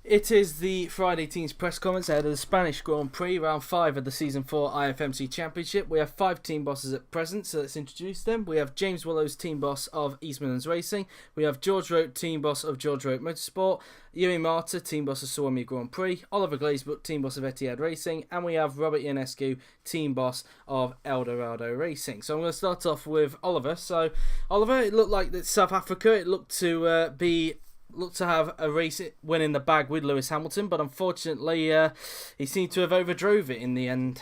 It is the Friday Teams press comments ahead of the Spanish Grand Prix, round 5 of the Season 4 IFMC Championship. We have 5 team bosses at present, so let's introduce them. We have James Willows, team boss of East Midlands Racing. We have George Rote, team boss of George Rote Motorsport. Yuri Marta, team boss of Suomi Grand Prix. Oliver Glazebrook, team boss of Etihad Racing. And we have Robert Ionescu, team boss of Eldorado Racing. So I'm going to start off with Oliver. So, Oliver, it looked like that South Africa, it looked to have a race win in the bag with Lewis Hamilton, but unfortunately he seemed to have overdrove it in the end.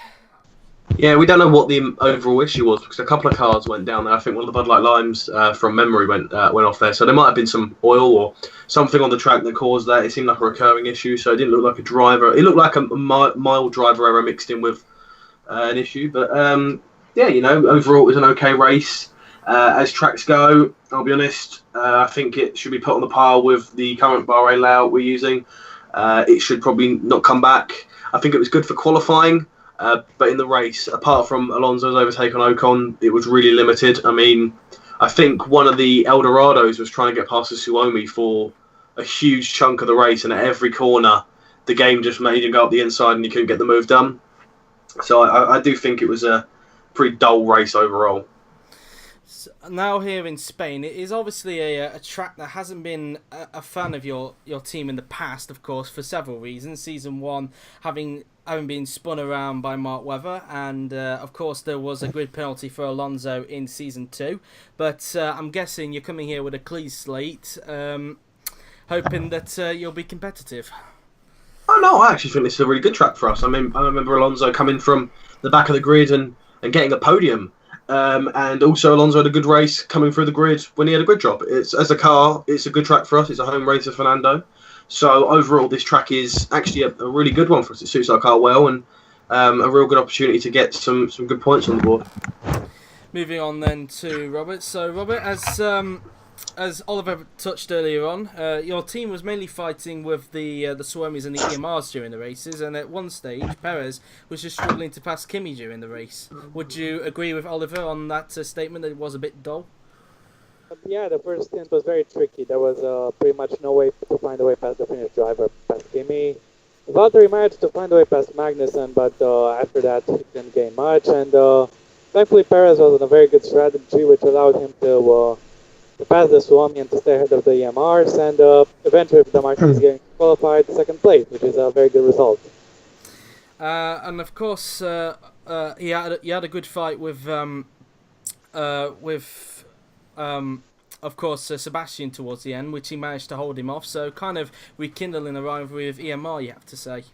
Yeah, we don't know what the overall issue was because a couple of cars went down there. I think one of the Bud Light Limes from memory went off there, so there might have been some oil or something on the track that caused that. It seemed like a recurring issue, so it didn't look like a driver. It looked like a mild driver error mixed in with an issue, but overall it was an okay race. As tracks go, I'll be honest, I think it should be put on the par with the current Bahrain layout we're using. It should probably not come back. I think it was good for qualifying, but in the race, apart from Alonso's overtake on Ocon, it was really limited. I mean, I think one of the Eldorados was trying to get past the Suomi for a huge chunk of the race, and at every corner, the game just made him go up the inside and he couldn't get the move done. So I do think it was a pretty dull race overall. Now here in Spain, it is obviously a track that hasn't been a fan of your team in the past, of course, for several reasons. Season 1 having been spun around by Mark Webber, and of course there was a grid penalty for Alonso in Season 2. But I'm guessing you're coming here with a clean slate, hoping that you'll be competitive. Oh no, I actually think this is a really good track for us. I mean, I remember Alonso coming from the back of the grid and getting a podium. And also Alonso had a good race coming through the grid when he had a grid drop. As a car, it's a good track for us. It's a home race for Fernando. So overall, this track is actually a really good one for us. It suits our car well, and a real good opportunity to get some good points on the board. Moving on then to Robert. So Robert, as Oliver touched earlier on, your team was mainly fighting with the Suomis and the EMRs during the races, and at one stage, Perez was just struggling to pass Kimi during the race. Would you agree with Oliver on that statement that it was a bit dull? Yeah, the first stint was very tricky. There was pretty much no way to find a way past the Finnish driver, past Kimi. Valtteri managed to find a way past Magnussen, but after that he didn't gain much, and thankfully Perez was on a very good strategy, which allowed him to pass the Suomi and to stay ahead of the EMRs, and eventually the Marquez getting qualified second place, which is a very good result. And of course, he had a good fight with of course Sebastian towards the end, which he managed to hold him off. So kind of rekindling a rivalry with EMR, you have to say.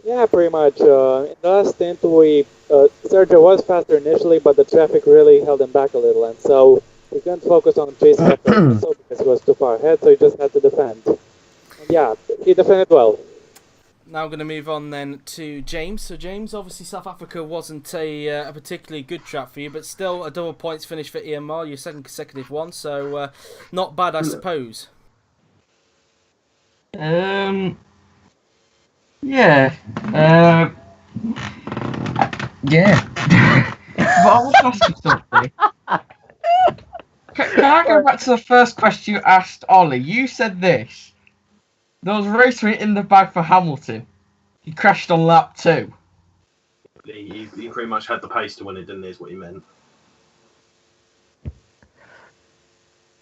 Yeah, pretty much. In the last stint, Sergio was faster initially, but the traffic really held him back a little, and so he couldn't focus on chasing after Alonso because he was too far ahead, so he just had to defend. And yeah, he defended well. Now I'm going to move on then to James. So James, obviously South Africa wasn't a particularly good track for you, but still a double points finish for EMR, your second consecutive one, so not bad, I suppose. Yeah. But I want to ask you something. Can I go back to the first question you asked Ollie? You said this. There was a race win in the bag for Hamilton. He crashed on lap 2. He pretty much had the pace to win it, didn't he, is what he meant.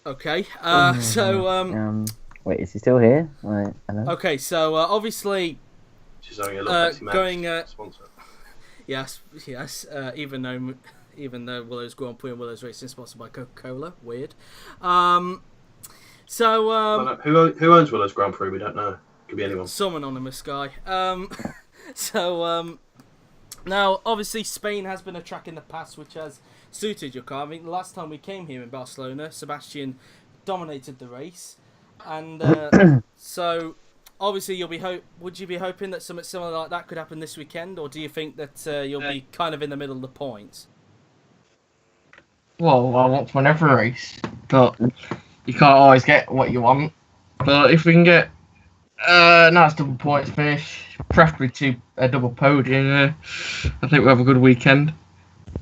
Okay, wait, is he still here? Right, hello? Okay, so obviously She's only a little going sponsor. Yes, even though Willow's Grand Prix and Willow's Racing sponsored by Coca-Cola, weird. Who owns Willow's Grand Prix? We don't know. Could be anyone. Some anonymous guy. Now, obviously, Spain has been a track in the past which has suited your car. I mean, the last time we came here in Barcelona, Sebastian dominated the race, and so obviously would you be hoping that something similar like that could happen this weekend, or do you think that you'll be kind of in the middle of the points? Well, I want to win every race, but you can't always get what you want. But if we can get a nice double points finish, preferably to a double podium, I think we'll have a good weekend.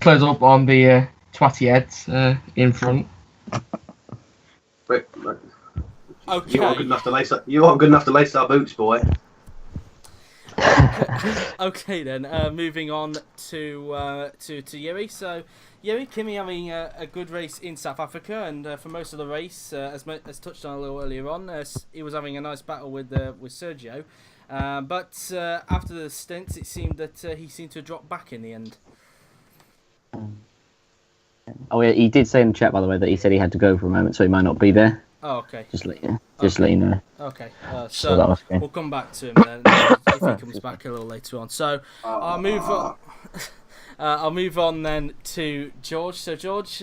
Close up on the Twatty Heads in front. Wait, Okay. You aren't good enough to lace up. You aren't good enough to lace our boots, boy. Okay then. Moving on to Yuri. So Yuri, Kimi having a good race in South Africa, and for most of the race, as touched on a little earlier on, he was having a nice battle with Sergio. But after the stints, it seemed that he seemed to drop back in the end. Oh, yeah, he did say in the chat, by the way, that he said he had to go for a moment, so he might not be there. Oh, okay. Just let you know. Okay. So that was good. We'll come back to him then if he comes back a little later on. So I'll move on. I'll move on then to George. So George,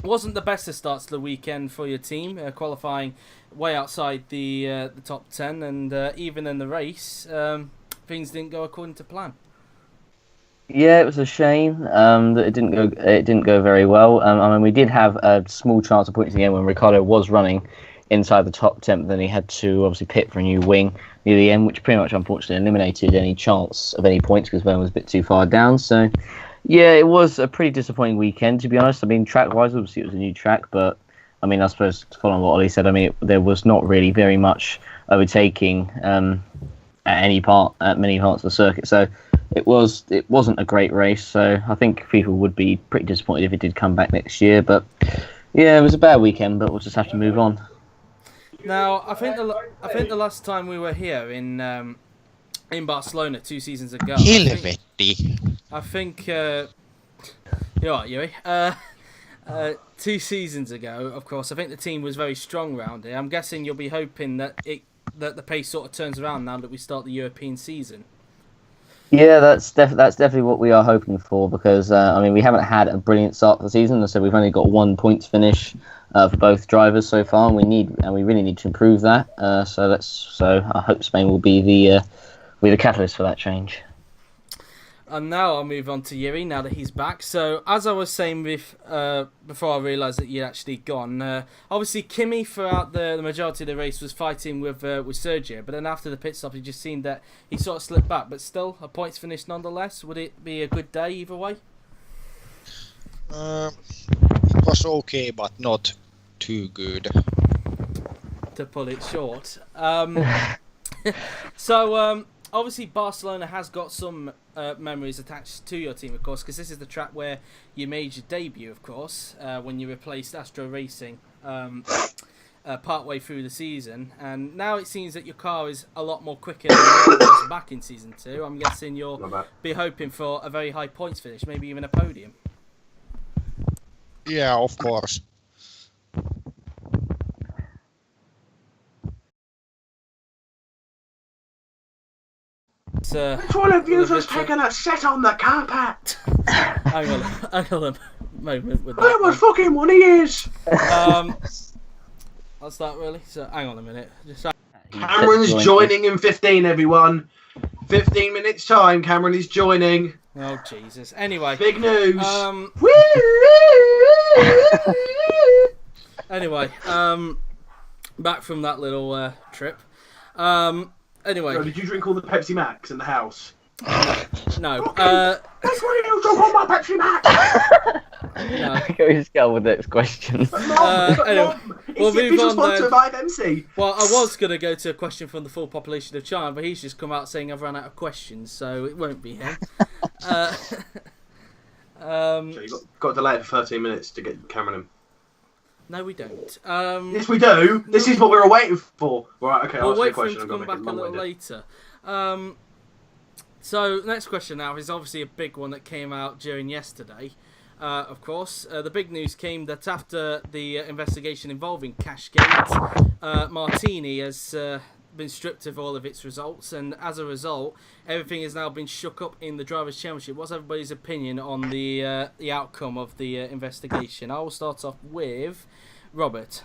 wasn't the best of starts to the weekend for your team, qualifying way outside the top 10, and even in the race, things didn't go according to plan. Yeah, it was a shame that it didn't go very well. I mean, we did have a small chance of points in the end when Ricardo was running inside the top 10, but then he had to obviously pit for a new wing near the end, which pretty much unfortunately eliminated any chance of any points because Verne was a bit too far down. So, yeah, it was a pretty disappointing weekend, to be honest. I mean, track-wise, obviously it was a new track, but I mean, I suppose following what Ollie said, I mean, there was not really very much overtaking at many parts of the circuit. So it wasn't a great race. So I think people would be pretty disappointed if it did come back next year. But yeah, it was a bad weekend, but we'll just have to move on. Now, I think the last time we were here in Barcelona 2 seasons ago, I think you're right, Yuri. 2 seasons ago, of course, I think the team was very strong around here. I'm guessing you'll be hoping that the pace sort of turns around now that we start the European season. Yeah, that's definitely what we are hoping for, because I mean, we haven't had a brilliant start to the season, so we've only got 1 points finish for both drivers so far, and we really need to improve that. So I hope Spain will be the catalyst for that change. And now I'll move on to Yuri, now that he's back. So, as I was saying before I realised that you'd actually gone, obviously Kimi throughout the majority of the race was fighting with Sergio, but then after the pit stop, it just seemed that he sort of slipped back, but still, a points finish nonetheless. Would it be a good day either way? It was okay, but not too good. To pull it short. So, obviously Barcelona has got some memories attached to your team, of course, because this is the track where you made your debut, of course, when you replaced Astro Racing partway through the season. And now it seems that your car is a lot more quicker than it was back in Season 2. I'm guessing you'll be hoping for a very high points finish, maybe even a podium. Yeah, of course. Which one of you has taken a set on the carpet? Hang on a moment with that. I was fucking one he is. That's that really. So hang on a minute. Cameron's joining in 15, everyone. 15 minutes time. Cameron is joining. Oh Jesus. Anyway. Big news. Anyway. Back from that little trip. Anyway. So did you drink all the Pepsi Max in the house? No. That's why you drink all my Pepsi Max. No. Can we just go with the next question? Anyway, we'll move on then. IFMC. Well, I was going to go to a question from the full population of China, but he's just come out saying I've run out of questions, so it won't be him. So you've got to delay it for 13 minutes to get Cameron in. No, we don't. Yes, we do. This is what we were waiting for. Right, okay, we'll wait for him to come back a little later. So, next question now is obviously a big one that came out during yesterday. Of course, the big news came that after the investigation involving Cashgate, Martini has been stripped of all of its results, and as a result, everything has now been shook up in the Drivers' Championship. What's everybody's opinion on the outcome of the investigation? I will start off with Robert.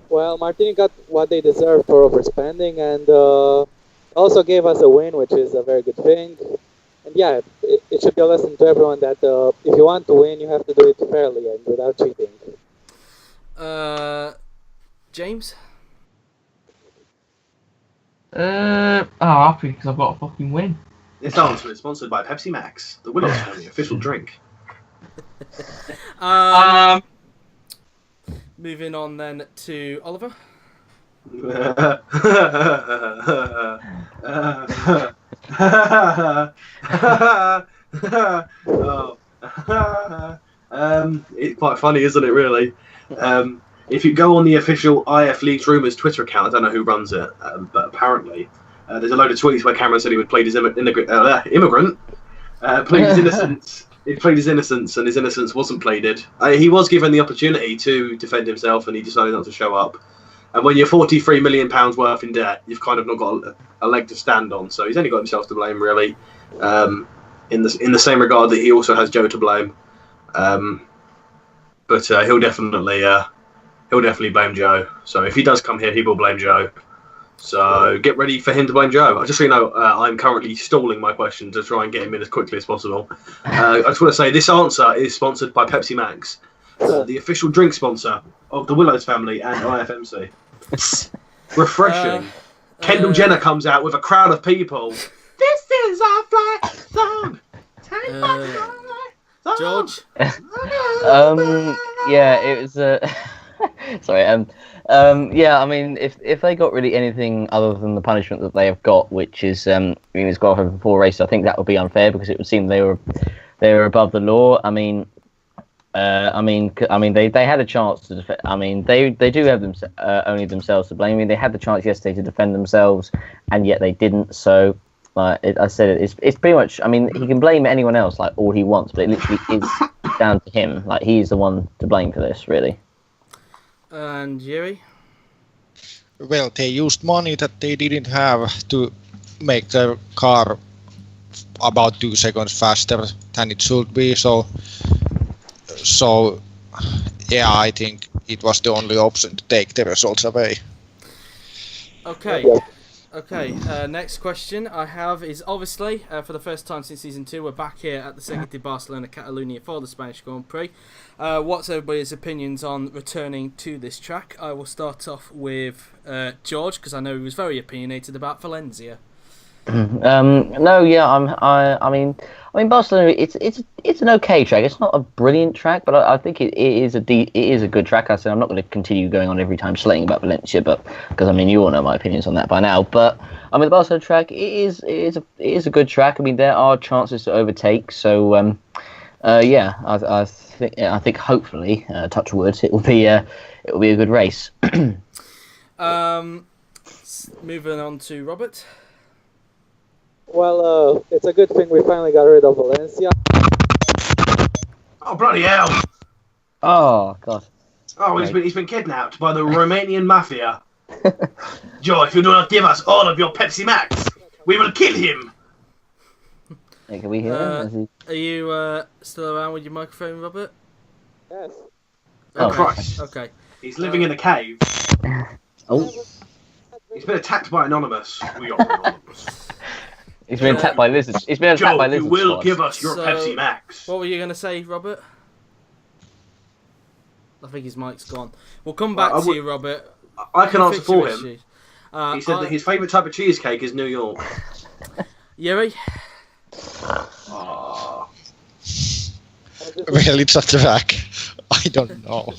Well, Martini got what they deserved for overspending, and also gave us a win, which is a very good thing. And yeah, it should be a lesson to everyone that if you want to win, you have to do it fairly and without cheating. James? Happy because I've got a fucking win. This answer is sponsored by Pepsi Max, the Willows family official drink. Moving on then to Oliver. It's quite funny, isn't it, really? If you go on the official IF Leagues Rumours Twitter account, I don't know who runs it, but apparently there's a load of tweets where Cameron said he would plead his immigrant, plead his innocence. He pleaded his innocence, and his innocence wasn't pleaded. He was given the opportunity to defend himself, and he decided not to show up. And when you're £43 million worth in debt, you've kind of not got a leg to stand on. So he's only got himself to blame, really. In the same regard that he also has Joe to blame. But he'll definitely blame Joe. So if he does come here, he will blame Joe. So get ready for him to blame Joe. Just so you know, I'm currently stalling my question to try and get him in as quickly as possible. I just want to say this answer is sponsored by Pepsi Max, the official drink sponsor of the Willows family and IFMC. Refreshing. Kendall Jenner comes out with a crowd of people. This is our flag song. Take my flag song. George? Yeah, it was... Sorry, yeah, I mean, if they got really anything other than the punishment that they have got, which is, it's got over 4 races, I think that would be unfair because it would seem they were above the law. I mean, they had a chance to defend. I mean, they do have only themselves to blame. I mean, they had the chance yesterday to defend themselves, and yet they didn't. So, it's pretty much. I mean, he can blame anyone else like all he wants, but it literally is down to him. Like he's the one to blame for this, really. And Yuri? Well, they used money that they didn't have to make their car about 2 seconds faster than it should be. So yeah, I think it was the only option to take the results away. Okay. Okay, next question I have is obviously, for the first time since Season 2, we're back here at the Circuit de Barcelona, Catalunya for the Spanish Grand Prix. What's everybody's opinions on returning to this track? I will start off with George, because I know he was very opinionated about Valencia. No, yeah, I mean, Barcelona. It's an okay track. It's not a brilliant track, but I think it is a good track. I said I'm not going to continue going on every time slating about Valencia, but because I mean you all know my opinions on that by now. But I mean the Barcelona track it is a good track. I mean there are chances to overtake. So yeah, I think hopefully touch wood it will be a good race. Moving on to Robert. Well, it's a good thing we finally got rid of Valencia. Oh, bloody hell! Oh, God. Oh, he's been kidnapped by the Romanian mafia. Joe, if you do not give us all of your Pepsi Max, we will kill him! Hey, can we hear him? Are you still around with your microphone, Robert? Yes. Oh, Christ. Okay. He's living in a cave. Oh. He's been attacked by Anonymous. We are Anonymous. He's been attacked by lizards. He's been attacked by lizards. You will give us your Pepsi Max. What were you going to say, Robert? I think his mic's gone. We'll come back to you, Robert. I can answer for him. He said that his favourite type of cheesecake is New York. Yuri? Oh. Well, it's a track. I don't know.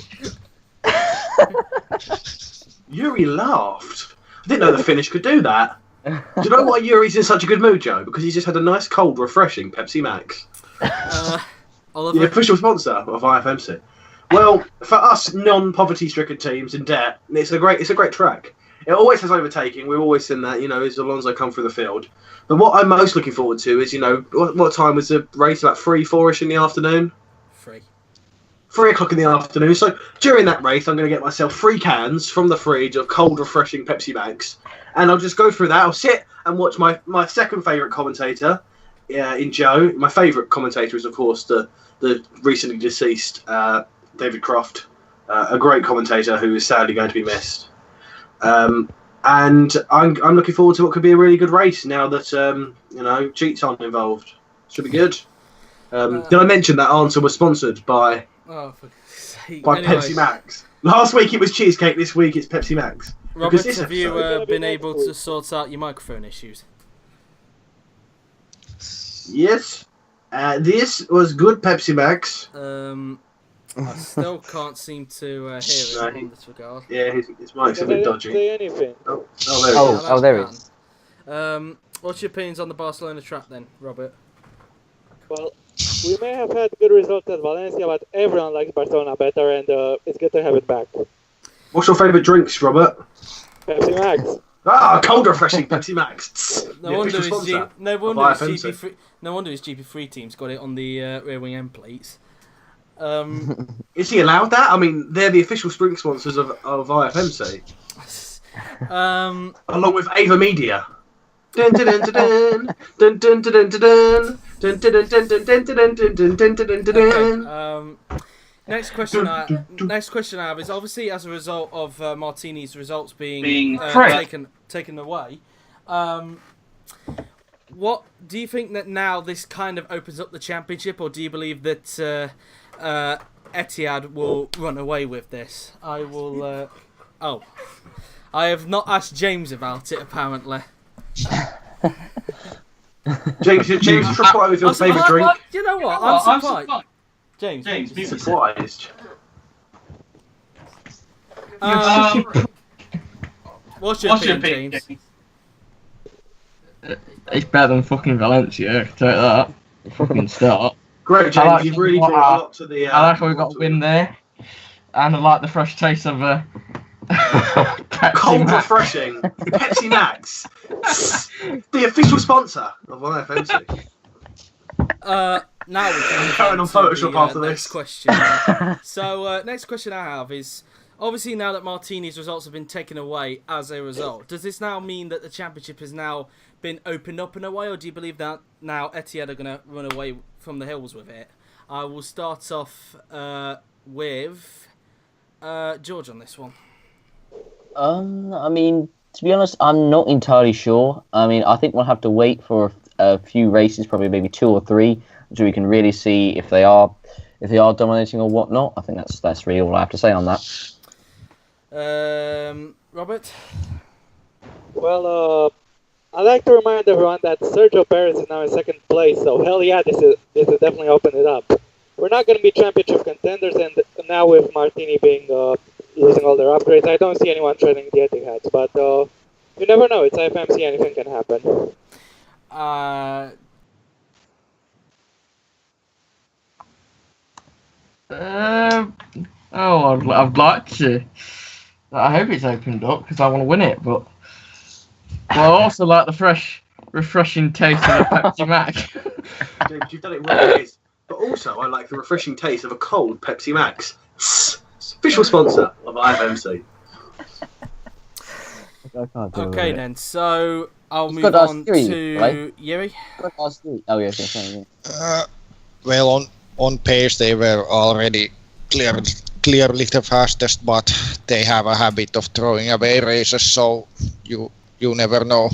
Yuri laughed. I didn't know the Finnish could do that. Do you know why Yuri's in such a good mood, Joe? Because he's just had a nice, cold, refreshing Pepsi Max. Oliver? The official sponsor of IFMC. Well, for us non-poverty-stricken teams in debt, it's a great track. It always has overtaking. We've always seen that, as Alonso come through the field. But what I'm most looking forward to is, what time was the race? About 3-4ish in the afternoon? 3 o'clock in the afternoon. So during that race, I'm going to get myself 3 cans from the fridge of cold, refreshing Pepsi Max. And I'll just go through that. I'll sit and watch my second favourite commentator in Joe. My favourite commentator is, of course, the recently deceased David Croft, a great commentator who is sadly going to be missed. And I'm looking forward to what could be a really good race now that, cheats aren't involved. Should be good. Did I mention that answer was sponsored by Pepsi Max? Last week it was cheesecake, this week it's Pepsi Max. Robert, have you been able to sort out your microphone issues? Yes. This was good Pepsi Max. I still can't seem to hear it No, in this regard. Yeah, his mic's a I bit didn't dodgy. say anything. Oh, there he Oh, is. that's there he Pan. is. What's your opinions on the Barcelona trap then, Robert? Well, we may have had good results at Valencia, but everyone likes Barcelona better, and it's good to have it back. What's your favourite drinks, Robert? Pepsi Max. Ah, cold refreshing Pepsi Max. No The wonder official his sponsor no of wonder his IFMC. GP3 no wonder his GP3 team's got it on the rear wing end plates. Is he allowed that? I mean, they're the official drink sponsors of IFMC, along with Ava Media. Dun, dun, dun, dun, dun, dun, dun, dun, dun, dun, dun, dun, dun, dun, dun, dun, dun, dun, dun. Okay, next question I have is obviously as a result of Martini's results being taken away. What do you think that now this kind of opens up the championship, or do you believe that Etihad will run away with this? I will. I have not asked James about it apparently. James, reply with your favourite drink. You know what? I'm surprised. James, Be surprised. What's your opinion, James? It's better than fucking Valencia, I can tell you that. Fucking start. Great, James. You've really brought a lot to the. I like how we got a win there. And I like the fresh taste of cold refreshing Pepsi Max, the official sponsor of IFMC. Now we can Carrying on Photoshop after next this. question. So, next question I have is, obviously now that Martini's results have been taken away as a result, does this now mean that the championship has now been opened up in a way, or do you believe that now Etihad are going to run away from the hills with it? I will start off with George on this one. I mean, to be honest, I'm not entirely sure. I mean, I think we'll have to wait for a few races, probably maybe 2 or 3, so we can really see if they are dominating or whatnot. I think that's really all I have to say on that. Robert? Well, I'd like to remind everyone that Sergio Perez is now in second place, so hell yeah, this is definitely open it up. We're not going to be championship contenders, and now with Martini being losing all their upgrades, I don't see anyone training the Etihads, but you never know, it's IFMC, anything can happen. I'd like to. I hope it's opened up because I want to win it, but I also like the fresh, refreshing taste of a Pepsi Max. James, you've done it right. But also, I like the refreshing taste of a cold Pepsi Max. Official sponsor of IFMC. Okay then, so I'll move on to Yuri. Oh yeah. Well, on pace they were already clearly the fastest, but they have a habit of throwing away races, so you never know.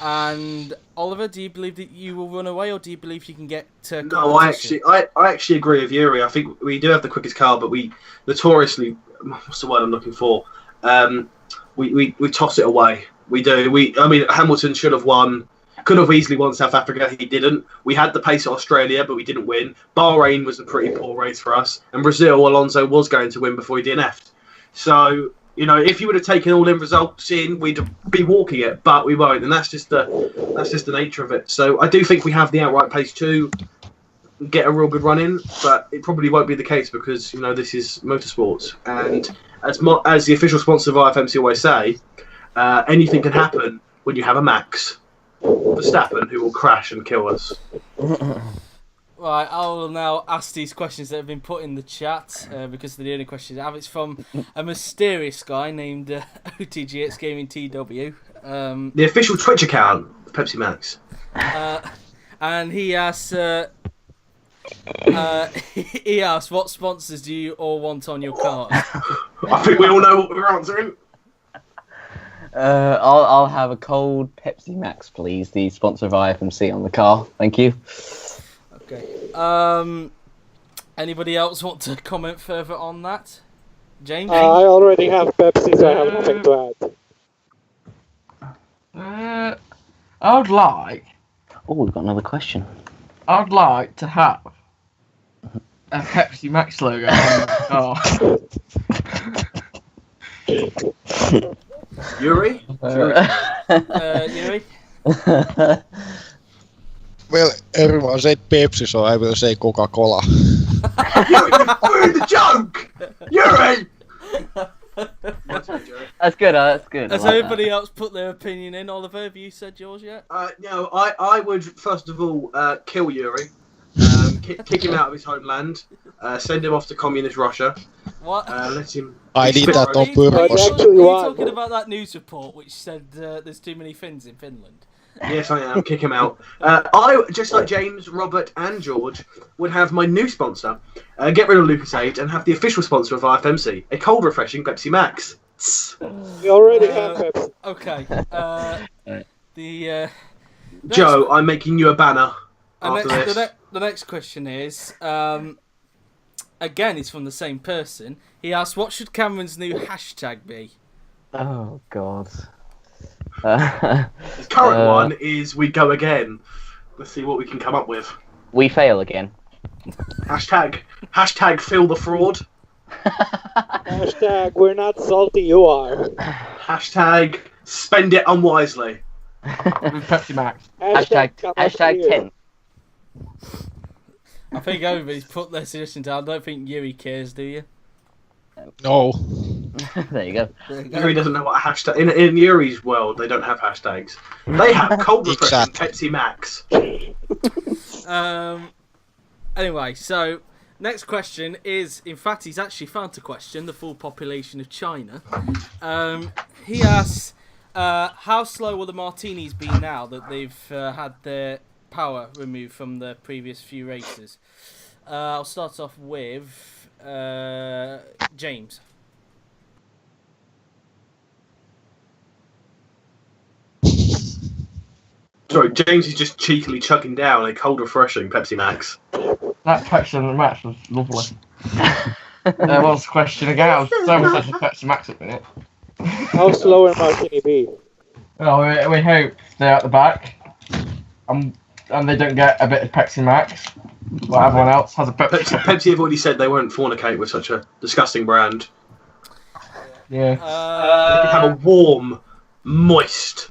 And Oliver, do you believe that you will run away, or do you believe you can get to No, I actually agree with Yuri. I think we do have the quickest car, but we notoriously, what's the word I'm looking for? We toss it away. We do. I mean, Hamilton should have won. Could have easily won South Africa. He didn't. We had the pace at Australia, but we didn't win. Bahrain was a pretty poor race for us. And Brazil, Alonso was going to win before he DNF'd. So, you know, if you would have taken all in results in, we'd be walking it, but we won't. And that's just the nature of it. So I do think we have the outright pace to get a real good run in, but it probably won't be the case because, you know, this is motorsports. And as the official sponsor of IFMC always say, anything can happen when you have a Max Verstappen who will crash and kill us. Right, I will now ask these questions that have been put in the chat because they're the only questions I have. It's from a mysterious guy named OTGX Gaming TW. The official Twitch account of Pepsi Max. And he asks, what sponsors do you all want on your car? I think we all know what we're answering. I'll have a cold Pepsi Max, please. The sponsor of IFMC on the car. Thank you. Okay. Anybody else want to comment further on that? James? I already have Pepsi, so I have nothing to add. I would like. Oh, we've got another question. I would like to have a Pepsi Max logo on the car. Yuri? Yuri? Well, everyone said Pepsi, so I will say Coca-Cola. Yuri, you ruined the joke! Yuri! That's good. That's good. Has everybody else put their opinion in? Oliver, have you said yours yet? No, I would first of all kill Yuri, kick him out of his homeland, send him off to communist Russia. What? Let him. I did that on Are purpose. you talking about that news report which said there's too many Finns in Finland? Yes, I am. Kick him out. I, just like James, Robert, and George, would have my new sponsor get rid of Lucasade and have the official sponsor of IFMC, a cold, refreshing Pepsi Max. We already have Pepsi. Okay. Joe, I'm making you a banner after this. The next question is, again, it's from the same person. He asked, what should Cameron's new hashtag be? Oh, God. His current one is "We Go Again." Let's see what we can come up with. We fail again. Hashtag fill the fraud. Hashtag we're not salty, you are. Hashtag spend it unwisely. Pepsi Max. Hashtag 10. I think everybody's put their suggestion down. I don't think Yuri cares, do you? No. There you go. Yuri doesn't know what a hashtag. In Yuri's world, they don't have hashtags. They have cold refreshing Pepsi Max. Anyway, so next question is, in fact, he's actually found to question the full population of China. He asks, how slow will the martinis be now that they've had their power removed from the previous few races? I'll start off with James. Sorry, James is just cheekily chugging down a cold, refreshing Pepsi Max. That Pepsi Max was lovely. There was a question again. I was so much a Pepsi Max at the minute. How slow will Martini be? Well, we hope they're at the back, and they don't get a bit of Pepsi Max. Well, everyone else has a Pepsi. Pepsi have already said they won't fornicate with such a disgusting brand. Yeah. They can have a warm, moist,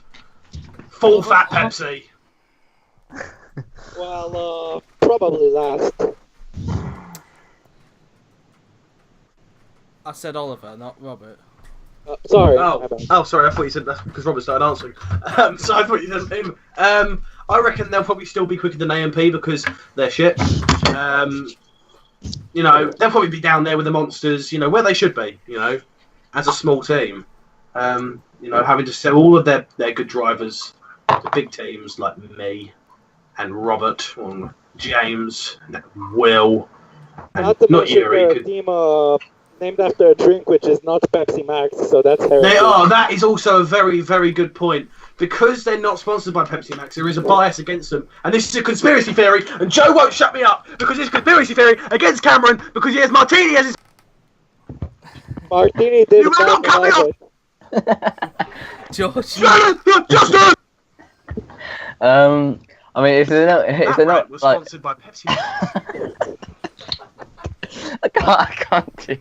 full-fat Pepsi. Well, probably last. I said Oliver, not Robert. Sorry. Oh, sorry. I thought you said that's because Robert started answering. So I thought you said him. I reckon they'll probably still be quicker than AMP because they're shit. You know, they'll probably be down there with the monsters. You know, where they should be. You know, as a small team. You know, having to sell all of their good drivers to big teams like me and Robert, and James, and Will, and Not to not mention Yuri. a team named after a drink which is not Pepsi Max, so that's heresy. They are. That is also a very, very good point. Because they're not sponsored by Pepsi Max, there is a bias against them. And this is a conspiracy theory, and Joe won't shut me up because it's a conspiracy theory against Cameron because he has Martini as his... Martini did You will not cut me off! George. Justin! I mean, if they're not was like, sponsored by Pepsi Max. I can't do.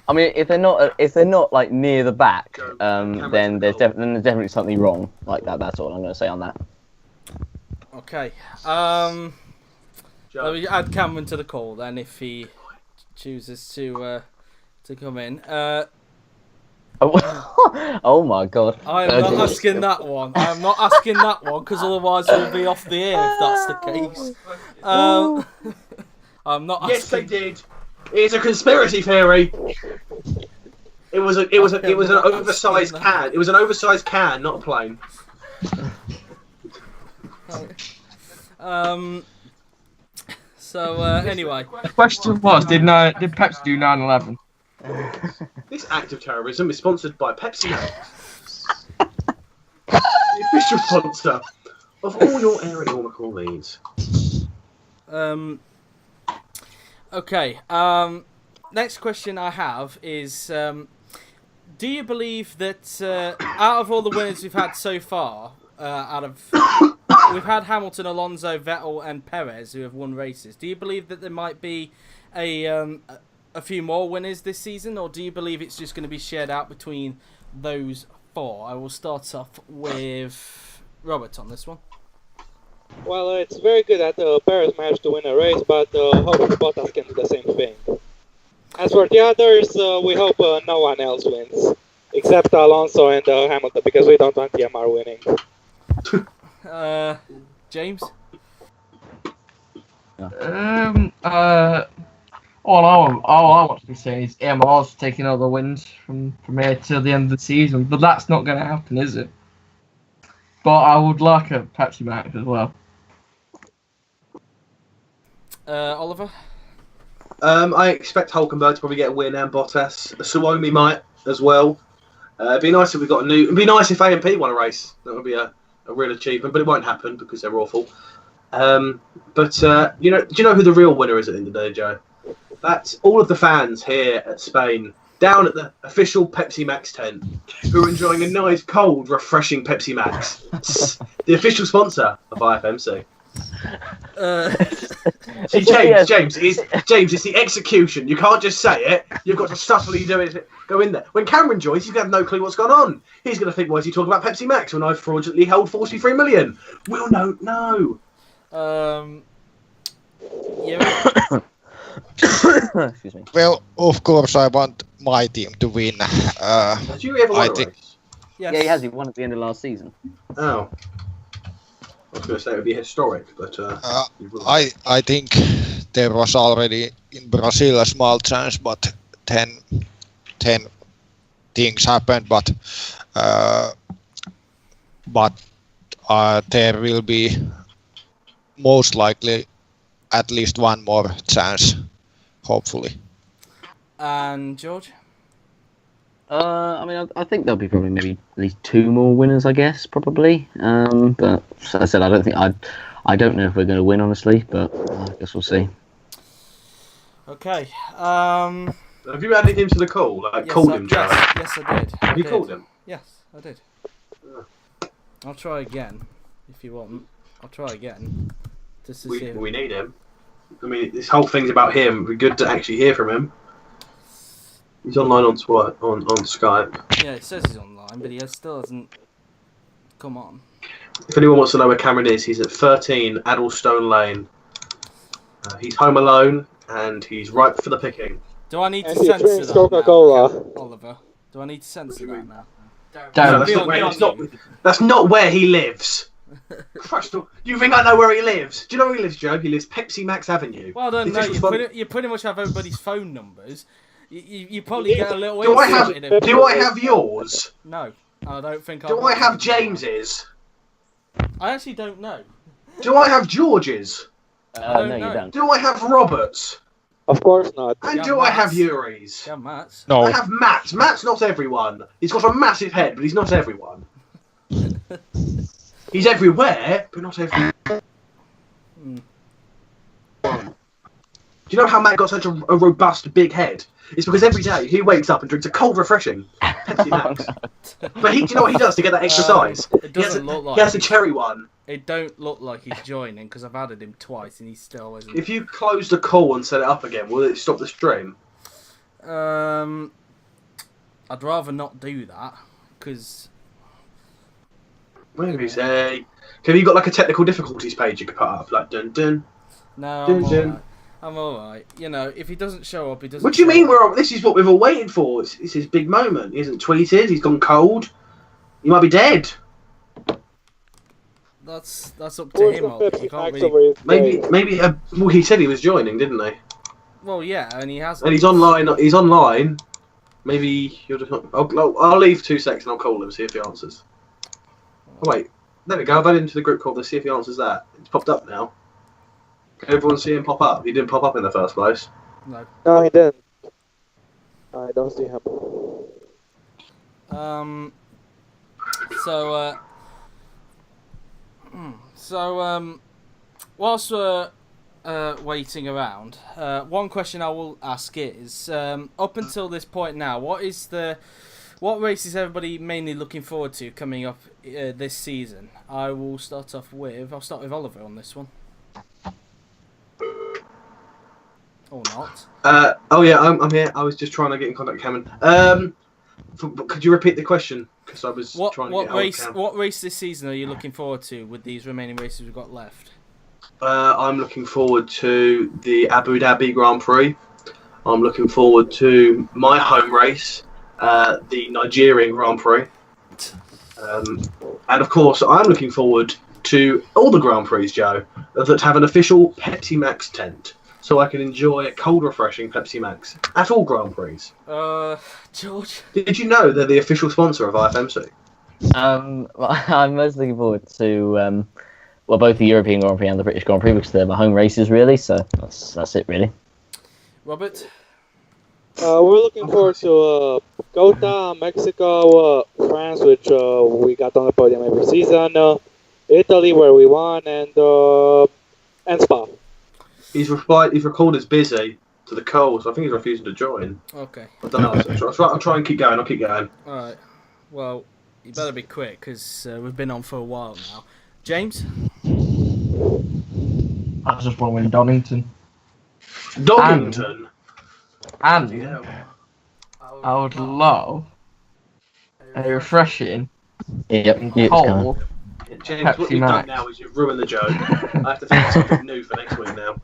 I mean, if they're not like near the back, then there's definitely something wrong. Like that. That's all I'm going to say on that. Okay. Let me add Cameron to the call then, if he chooses to come in. Oh my God! I am not asking that one. I am not asking that one because otherwise we'll be off the air if that's the case. I'm not asking. Yes, they did. It's a conspiracy theory. It was an oversized can. It was an oversized can, not a plane. So anyway, The question was, did Pepsi do 9/11? This act of terrorism is sponsored by Pepsi Max, the official sponsor of all your air and orbital needs. Okay. Next question I have is: do you believe that out of all the winners we've had so far, out of we've had Hamilton, Alonso, Vettel, and Perez who have won races. Do you believe that there might be a few more winners this season, or do you believe it's just going to be shared out between those four? I will start off with Robert on this one. Well, it's very good that Perez managed to win a race, but hopefully Bottas can do the same thing. As for the others, we hope no one else wins, except Alonso and Hamilton, because we don't want TMR winning. James? All I want to be saying is MR's taking all the wins from here till the end of the season, but that's not going to happen, is it? But I would like a Pepsi Max as well. Oliver? I expect Hulkenberg to probably get a win and Bottas. Suomi might as well. It'd be nice if we got a new. It'd be nice if AMP won a race. That would be a real achievement, but it won't happen because they're awful. But do you know who the real winner is at the end of the day, Joe? That's all of the fans here at Spain, down at the official Pepsi Max tent, who are enjoying a nice, cold, refreshing Pepsi Max. The official sponsor of IFMC. See, James, it's the execution. You can't just say it. You've got to subtly do it. Go in there. When Cameron joins, he's going to have no clue what's gone on. He's going to think, why is he talking about Pepsi Max when I've fraudulently held 43 million? We'll no. Yeah. Excuse me. Well, of course, I want my team to win. Did you ever win a race? Yes. Yeah, he has. He won at the end of last season. Oh. I was going to say it would be historic, but... I think there was already in Brazil a small chance, but 10 things happened, but there will be most likely at least one more chance, hopefully. And George? I think there'll be probably maybe at least two more winners, I guess, probably. But as I said, I don't know if we're going to win, honestly, but I guess we'll see. Okay. Have you added him to the call? Called him, Joe? Yes, I did. Have you called him? Yes, I did. I'll try again, if you want. I'll try again. Just to see. We need him. I mean, this whole thing's about him. It'd be good to actually hear from him. He's online on Skype. Yeah, it says he's online, but he still hasn't come on. If anyone wants to know where Cameron is, he's at 13 Addlestone Lane. He's home alone, and he's ripe for the picking. Do I need to And he censor drinks that Coca-Cola. now, Oliver? Do I need to censor that now? No, that's not where he lives. Christ, you think I know where he lives? Do you know where he lives, Joe? He lives Pepsi Max Avenue. Well, I don't know. You pretty much have everybody's phone numbers. You probably get a little. Do I have yours? No, I don't think. Do I have James's? I actually don't know. Do I have George's? No, you don't. Do I have Robert's? Of course not. And Yeah, do I have Matt's. Yuri's? Yeah, Matt's. No. I have Matt's. Matt's not everyone. He's got a massive head, but he's not everyone. He's everywhere, but not everyone. Do you know how Matt got such a robust, big head? It's because every day he wakes up and drinks a cold, refreshing Pepsi Max. But do you know what he does to get that extra size? It doesn't look like he has a cherry one. It don't look like he's joining because I've added him twice and he still isn't. If you close the call and set it up again, will it stop the stream? I'd rather not do that because. Maybe say. Have you got like a technical difficulties page you could put up, like dun dun? No, Dun, dun. I'm alright. You know, if he doesn't show up, he doesn't. What do you show mean? up. This is what we've all waited for. It's his big moment. He hasn't tweeted. He's gone cold. He might be dead. That's up to Where's him. the Ollie. Pepsi You can't Max really... over his face? Maybe. Well, he said he was joining, didn't he? Well, yeah, and he has. And he's online. He's online. Maybe he'll just. I'll leave 2 seconds and I'll call him see if he answers. Oh wait, there we go. I've added him to the group call to see if he answers that. It's popped up now. Can everyone see him pop up? He didn't pop up in the first place. No. No, he didn't. I don't see him. Whilst we're waiting around, one question I will ask is, up until this point now, what is the What race is everybody mainly looking forward to coming up this season? I'll start with Oliver on this one. Or not. I'm here. I was just trying to get in contact with Cameron. Could you repeat the question? Because I was trying to get hold of Cam. What race this season are you looking forward to with these remaining races we've got left? I'm looking forward to the Abu Dhabi Grand Prix. I'm looking forward to my home race, the Nigerian Grand Prix. And of course, I'm looking forward to all the Grand Prix, Joe, that have an official Pepsi Max tent, so I can enjoy a cold, refreshing Pepsi Max at all Grand Prix. George? Did you know they're the official sponsor of IFMC? I'm most looking forward to both the European Grand Prix and the British Grand Prix because they're my home races, really. So that's it, really. Robert? We're looking forward to Cota, Mexico, France, which we got on the podium every season, Italy, where we won, and Spa. He's recalled as busy to the cold, so I think he's refusing to join. Okay. I don't know. I'll try and keep going. I'll keep going. All right. Well, you better be quick because we've been on for a while now. James? I just want to win Donington. Doggington? And Yeah. I would love a refreshing Yep. cold James, what Pepsi you've Max. done now is you've ruined the joke. I have to think of something new for next week now.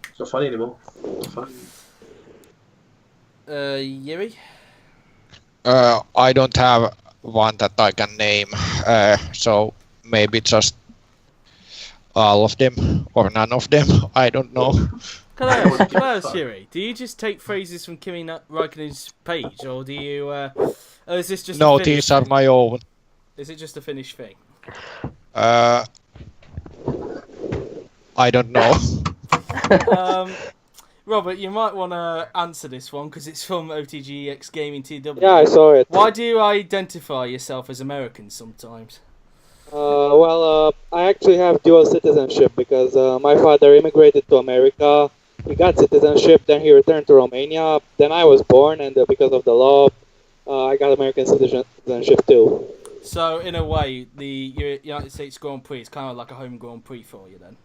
It's not funny anymore. It's not funny. Yuri? I don't have one that I can name, so maybe just all of them or none of them. I don't know. Can I ask, Yuri, do you just take phrases from Kimi Raikkonen's page, or do you... is this just No, these are my own. Is it just a Finnish thing? I don't know. Robert, you might want to answer this one because it's from OTGX Gaming TW. Yeah, I saw it. Why do you identify yourself as American sometimes? I actually have dual citizenship because my father immigrated to America. He got citizenship, then he returned to Romania. Then I was born, and because of the law, I got American citizenship too. So, in a way, the United States Grand Prix is kind of like a home Grand Prix for you then?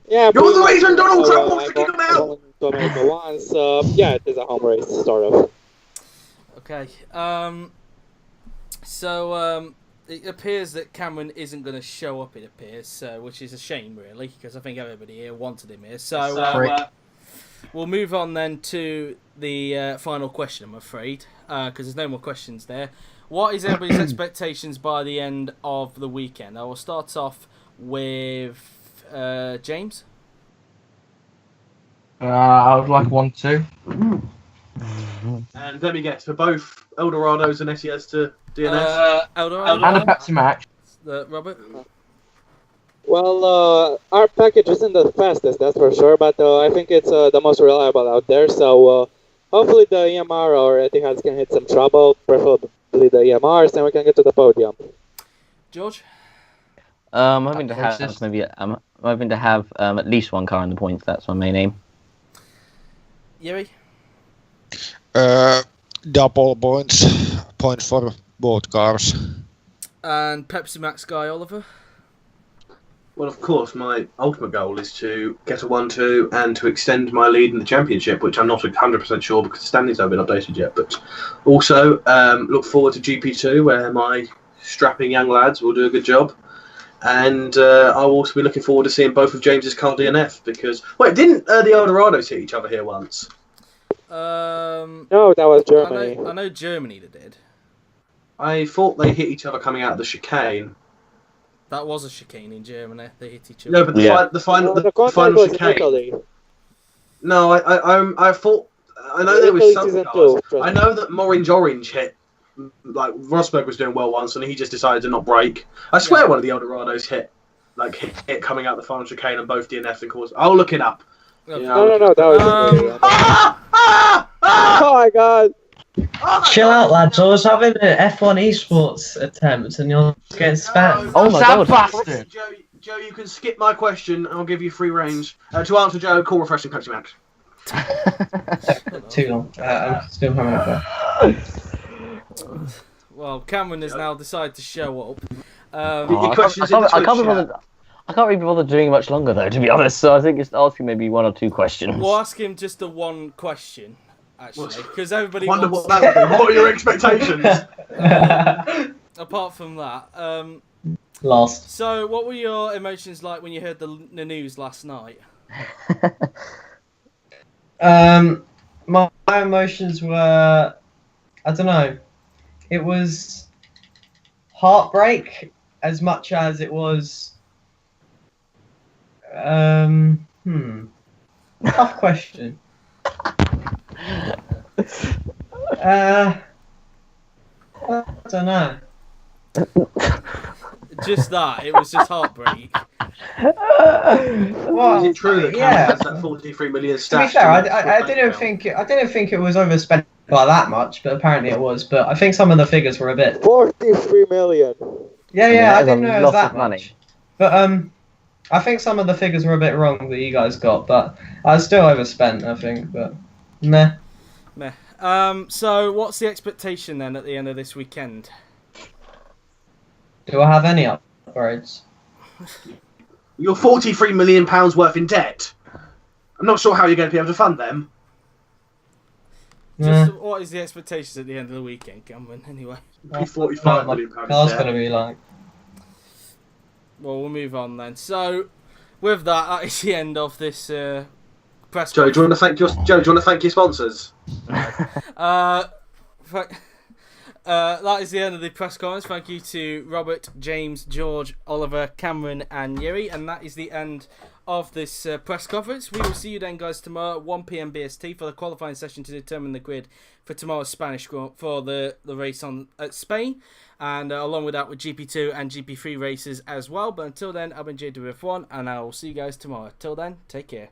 Yeah, You're the reason Donald Trump wants to kick him out! I went to America once. Yeah, it is a home race, sort of. Okay. It appears that Cameron isn't going to show up, it appears, which is a shame, really, because I think everybody here wanted him here. So, we'll move on then to the final question, I'm afraid, because there's no more questions there. What is everybody's expectations by the end of the weekend? I will start off with James. I would like 1-2. And let me guess, for both Eldorados and SES to DNF? Eldorado. And a Pepsi Max. Robert? Well, our package isn't the fastest, that's for sure, but I think it's the most reliable out there, so hopefully the EMR or Etihads can hit some trouble, preferably the EMRs, and we can get to the podium. George? I'm hoping to have at least one car in the points. That's my main aim. Yuri? Double points for both cars. And Pepsi Max guy, Oliver? Well, of course, my ultimate goal is to get a 1-2 and to extend my lead in the championship, which I'm not 100% sure because the standings haven't been updated yet. But also look forward to GP2, where my strapping young lads will do a good job. And I'll also be looking forward to seeing both of James's car DNF because... Wait, didn't the Eldorados hit each other here once? No, that was Germany. I know Germany they did. I thought they hit each other coming out of the chicane. That was a chicane in Germany. They hit each other. No, but the final was chicane. Italy. No, I thought... I know there was some cars. I know that Orange hit... Like, Rosberg was doing well once and he just decided to not brake. I swear one of the Eldorados hit coming out the final chicane and both DNF and caused... I'll look it up. Okay. No, that was... Oh my god! Chill out, lads. I was having an F1 esports attempt and you're getting spammed. Oh my Sad god. bastard. Joe, you can skip my question and I'll give you free range. To answer Joe, call refreshing Pepsi Max. too long. I'm still having a go. Well, Cameron has now decided to show up. Your questions in the I can't be Twitch bothered. chat. I can't really be bothered doing much longer though, to be honest. So I think just asking maybe 1 or 2 questions. We'll ask him just the one question, actually, because everybody Wonder wants... what that would be. What are your expectations? Apart from that, Lost. so what were your emotions like when you heard the news last night? My emotions were, I don't know, it was heartbreak as much as it was, tough question. I don't know. Just that, it was just heartbreak. Well, Is it true that Cameron yeah. has that 43 million To be stashed fair, in the I bank didn't account? think it was overspent by that much, but apparently it was. But I think some of the figures were a bit. 43 million. Yeah, that I is didn't a know it was lot that of money. much. But I think some of the figures were a bit wrong that you guys got, but I was still overspent. I think, but meh. Meh. So what's the expectation then at the end of this weekend? Do I have any upgrades? You're £43 million worth in debt. I'm not sure how you're going to be able to fund them. Nah. Just what is the expectations at the end of the weekend, Cameron? Anyway, Be £45 My million car's in gonna debt. be like. well, we'll move on then. So, with that is the end of this press Joe, do you conference. want to thank your sponsors? That is the end of the press conference. Thank you to Robert, James, George, Oliver, Cameron, and Yuri. And that is the end of this press conference. We will see you then, guys, tomorrow at 1 p.m. BST for the qualifying session to determine the grid for tomorrow's Spanish for the race on at Spain. And along with that, with GP2 and GP3 races as well. But until then, I've been JW F1, and I will see you guys tomorrow. Till then, take care.